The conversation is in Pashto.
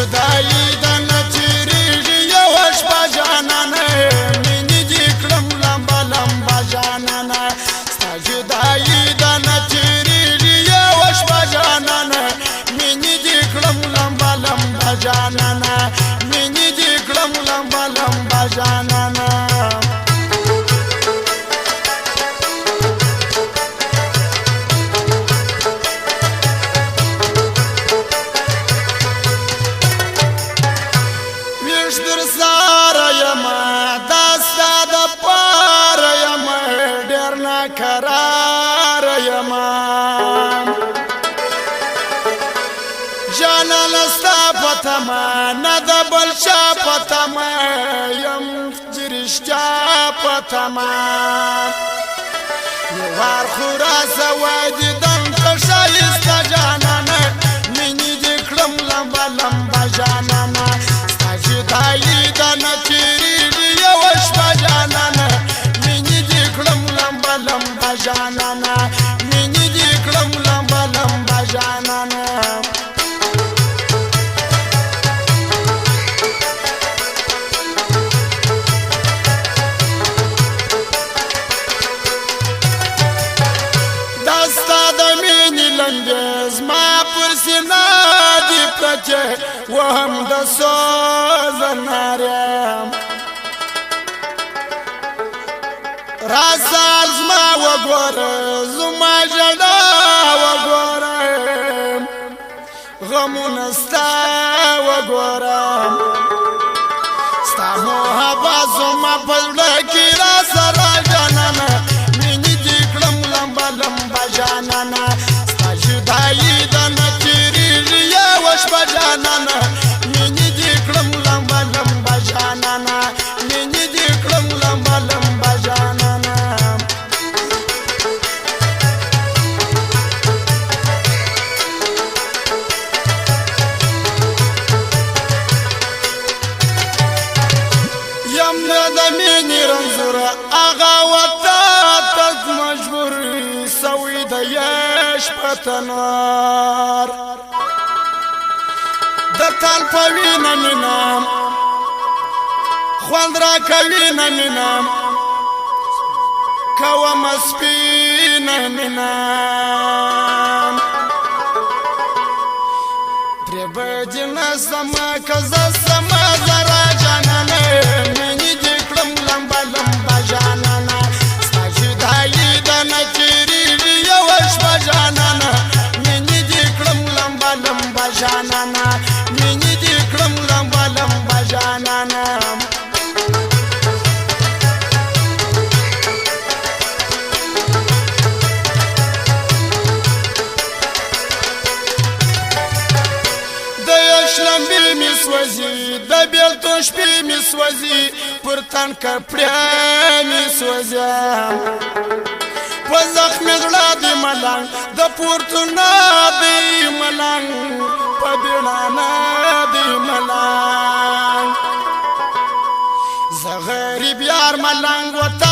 جدایي د نه تېرېږي یوه شپه جانانه مینې دې کړم لمبه لمبه جانانه ستا جدایي د نه تېرېږي یوه شپه جانانه مینې دې کړم لمبه لمبه جانانه مینې دې کړم لمبه لمبه جانانه قرار یما جانان ستا پتما نه د بل چا پتما یم چې رښتیا پتما یو وار خو راسه وای دیدن ته ښایسته جانانه مینې دې کړم لمبه لمبه جانانه ستا جدایي د نه تېرېږي یوه شپه جانانه مینې دې کړم لمبه لمبه جانانه مینې دې کړم لمبه لمبه جانانه دا ستا د مینې لمبې زما پر سینه دي پرتې وهم د سوزه ناریم راسال زما وګوره زما ژړا وګوره غمونه ستا وګوره ستا محبت زما په زړه کې راسره جانانه مینې دې کړم لمبه لمبه جانانه ستا جدایي د نه تېرېږي یوه شپه جانانه مینې دې کړم لمبه لمبه جانانه مینې دې کړم لمبه لمبه جانانه یم نه د مینې رنځوره هغه وطه تګ مجبور سوی د یش په تنار د تال په وینه مینم خوند را کوي نه مینم کومه سپینه مینم پرې بدې نه سمه که زه سمه زره جانانه مینې دې کړم لمبه لمبه جانانه ستا جدایي د نه تېرېږي یوه شپه جانانه مینې دې کړم لمبه لمبه جانانه مینې دې کړم لمبه لمبه جانانه شلمبې مې سوځي د بېلتون شپې مې سوځي پر تن کپړې مې سوځم په زخمې زړه دې ملنګ د پورتونه دې ملنګ په بېړانه دې ملنګ زه غریب یار ملنګ وطن